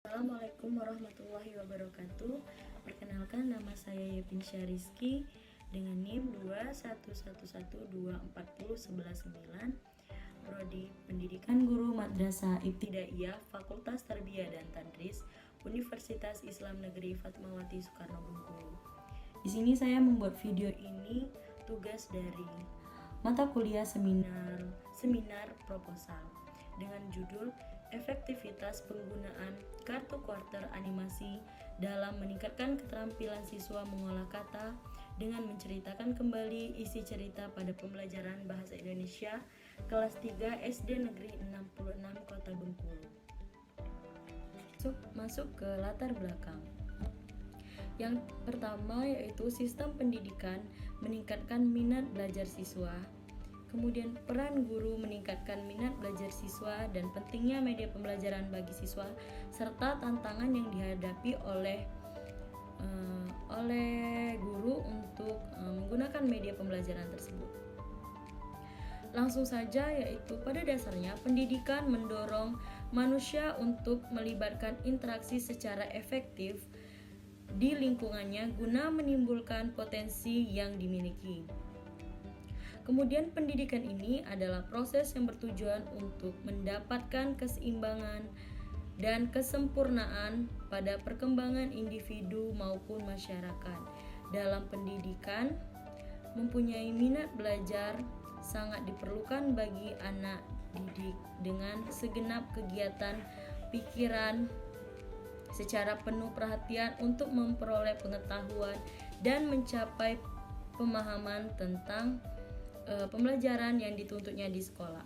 Assalamualaikum warahmatullahi wabarakatuh. Perkenalkan, nama saya Yevin Syariski dengan NIM 21112401119, Prodi Pendidikan Guru Madrasah Ibtidaiyah Fakultas Tarbiyah dan Tadris Universitas Islam Negeri Fatmawati Soekarno Bengkulu. Di sini saya membuat video ini tugas dari mata kuliah seminar proposal dengan judul Efektivitas Penggunaan Kartu Kuarter Animasi dalam Meningkatkan Keterampilan Siswa Mengolah Kata dengan menceritakan kembali isi cerita pada pembelajaran Bahasa Indonesia kelas 3 SD Negeri 66 Kota Bengkulu. Masuk ke latar belakang. Yang pertama yaitu sistem pendidikan meningkatkan minat belajar siswa. Kemudian peran guru meningkatkan minat belajar siswa dan pentingnya media pembelajaran bagi siswa serta tantangan yang dihadapi oleh guru untuk menggunakan media pembelajaran tersebut. Langsung saja, yaitu pada dasarnya pendidikan mendorong manusia untuk melibatkan interaksi secara efektif di lingkungannya guna menimbulkan potensi yang dimiliki. Kemudian pendidikan ini adalah proses yang bertujuan untuk mendapatkan keseimbangan dan kesempurnaan pada perkembangan individu maupun masyarakat. Dalam pendidikan, mempunyai minat belajar sangat diperlukan bagi anak didik dengan segenap kegiatan pikiran secara penuh perhatian untuk memperoleh pengetahuan dan mencapai pemahaman tentang pembelajaran yang dituntutnya di sekolah.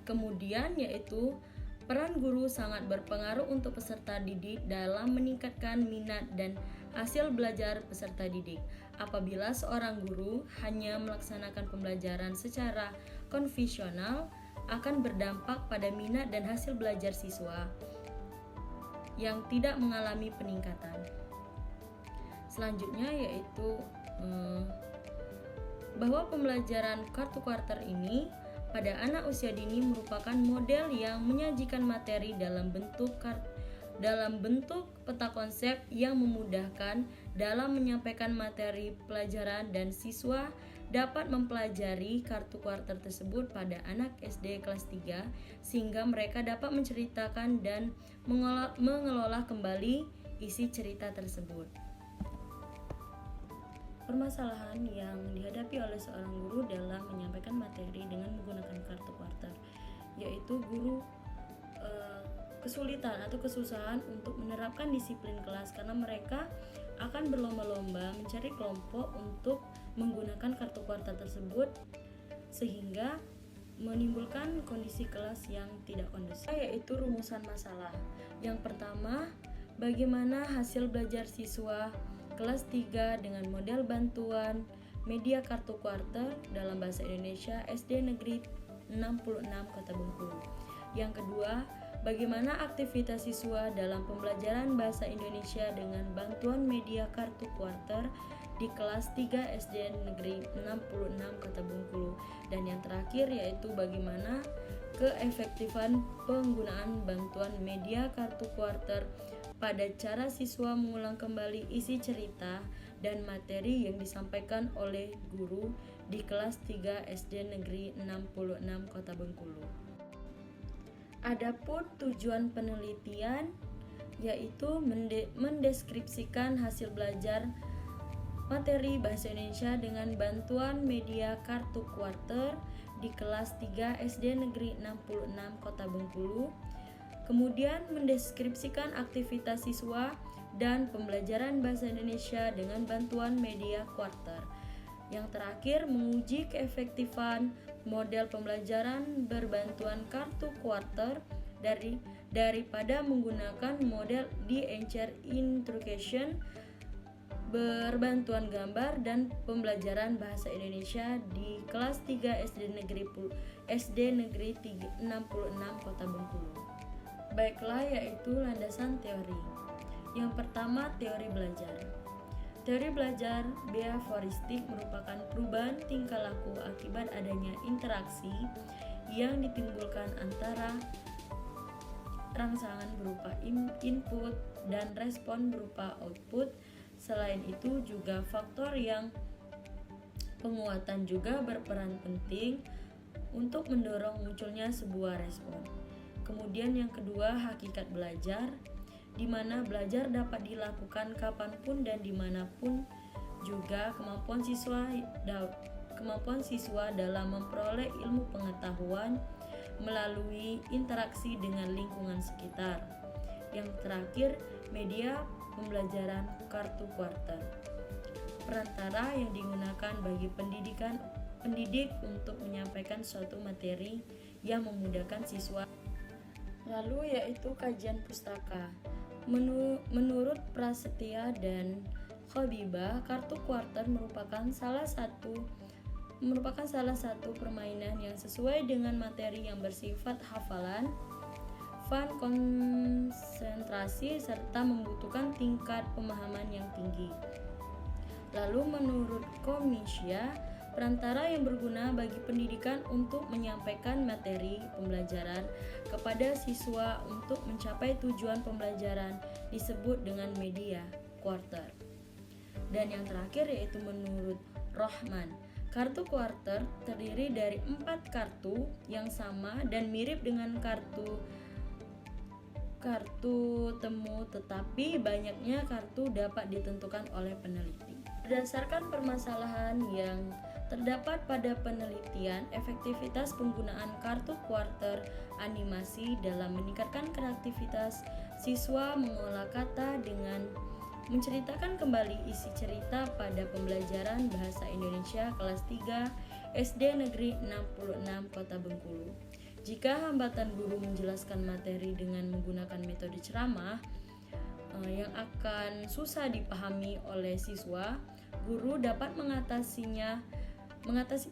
Kemudian yaitu peran guru sangat berpengaruh untuk peserta didik dalam meningkatkan minat dan hasil belajar peserta didik. Apabila seorang guru hanya melaksanakan pembelajaran secara konvensional, akan berdampak pada minat dan hasil belajar siswa yang tidak mengalami peningkatan. Selanjutnya yaitu bahwa pembelajaran kartu kuarter ini pada anak usia dini merupakan model yang menyajikan materi dalam bentuk peta konsep yang memudahkan dalam menyampaikan materi pelajaran dan siswa dapat mempelajari kartu kuarter tersebut pada anak SD kelas 3 sehingga mereka dapat menceritakan dan mengelola kembali isi cerita tersebut. Permasalahan yang dihadapi oleh seorang guru dalam menyampaikan materi dengan menggunakan kartu kuarter, yaitu guru kesulitan atau kesusahan untuk menerapkan disiplin kelas karena mereka akan berlomba-lomba mencari kelompok untuk menggunakan kartu kuarter tersebut sehingga menimbulkan kondisi kelas yang tidak kondusif. Yaitu rumusan masalah. Yang pertama, bagaimana hasil belajar siswa kelas 3 dengan model bantuan media kartu kuarter dalam bahasa Indonesia SD Negeri 66 Kota Bengkulu. Yang kedua, bagaimana aktivitas siswa dalam pembelajaran bahasa Indonesia dengan bantuan media kartu kuarter di kelas 3 SD Negeri 66 Kota Bengkulu. Dan yang terakhir yaitu bagaimana keefektifan penggunaan bantuan media kartu kuarter pada cara siswa mengulang kembali isi cerita dan materi yang disampaikan oleh guru di kelas 3 SD Negeri 66 Kota Bengkulu. Adapun tujuan penelitian yaitu mendeskripsikan hasil belajar materi bahasa Indonesia dengan bantuan media kartu kuarter di kelas 3 SD Negeri 66 Kota Bengkulu. Kemudian mendeskripsikan aktivitas siswa dan pembelajaran bahasa Indonesia dengan bantuan media kuarter. Yang terakhir, menguji keefektifan model pembelajaran berbantuan kartu kuarter daripada menggunakan model de-enchant instruction berbantuan gambar dan pembelajaran bahasa Indonesia di kelas 3 SD Negeri 66 Kota Bengkulu. Baiklah, yaitu landasan teori. Yang pertama, teori belajar. Teori belajar behavioristik merupakan perubahan tingkah laku akibat adanya interaksi yang ditimbulkan antara rangsangan berupa input dan respon berupa output. Selain itu juga faktor yang penguatan juga berperan penting untuk mendorong munculnya sebuah respon. Kemudian yang kedua, hakikat belajar, di mana belajar dapat dilakukan kapanpun dan dimanapun. Juga kemampuan siswa dalam memperoleh ilmu pengetahuan melalui interaksi dengan lingkungan sekitar. Yang terakhir, media pembelajaran kartu kuarter, perantara yang digunakan bagi pendidik untuk menyampaikan suatu materi yang memudahkan siswa. Lalu yaitu kajian pustaka. Menurut Prasetya dan Khabibah, kartu kuarter merupakan salah satu permainan yang sesuai dengan materi yang bersifat hafalan, fun, konsentrasi, serta membutuhkan tingkat pemahaman yang tinggi. Lalu menurut Komisya, perantara yang berguna bagi pendidikan untuk menyampaikan materi pembelajaran kepada siswa untuk mencapai tujuan pembelajaran disebut dengan media kuarter. Dan yang terakhir yaitu menurut Rohman, kartu kuarter terdiri dari 4 kartu yang sama dan mirip dengan kartu temu, tetapi banyaknya kartu dapat ditentukan oleh peneliti. Berdasarkan permasalahan yang terdapat pada penelitian, efektivitas penggunaan kartu kuarter animasi dalam meningkatkan kreativitas siswa mengolah kata dengan menceritakan kembali isi cerita pada pembelajaran Bahasa Indonesia kelas 3 SD Negeri 66 Kota Bengkulu. Jika hambatan guru menjelaskan materi dengan menggunakan metode ceramah yang akan susah dipahami oleh siswa, guru dapat mengatasi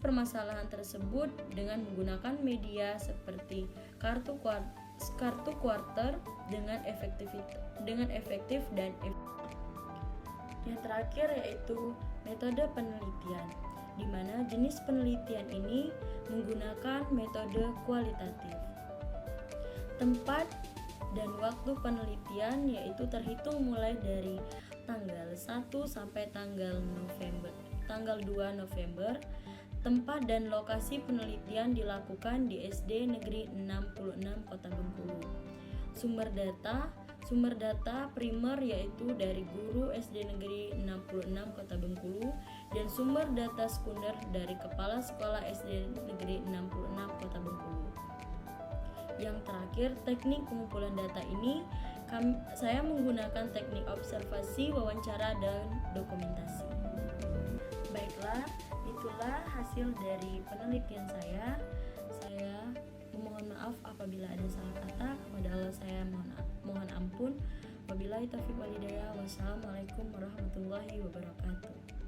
permasalahan tersebut dengan menggunakan media seperti kartu kuarter dengan efektif dan Yang terakhir yaitu metode penelitian, di mana jenis penelitian ini menggunakan metode kualitatif. Tempat dan waktu penelitian yaitu terhitung mulai dari tanggal 1 sampai tanggal 2 November. Tempat dan lokasi penelitian dilakukan di SD Negeri 66 Kota Bengkulu. Sumber data primer yaitu dari guru SD Negeri 66 Kota Bengkulu dan sumber data sekunder dari Kepala Sekolah SD Negeri 66 Kota Bengkulu. Yang terakhir, teknik pengumpulan data ini saya menggunakan teknik observasi, wawancara, dan dokumentasi. Baiklah, itulah hasil dari penelitian saya. Saya memohon maaf apabila ada salah kata. Kepada Allah saya mohon ampun. Wabillahi taufiq wal hidayah. Wassalamualaikum warahmatullahi wabarakatuh.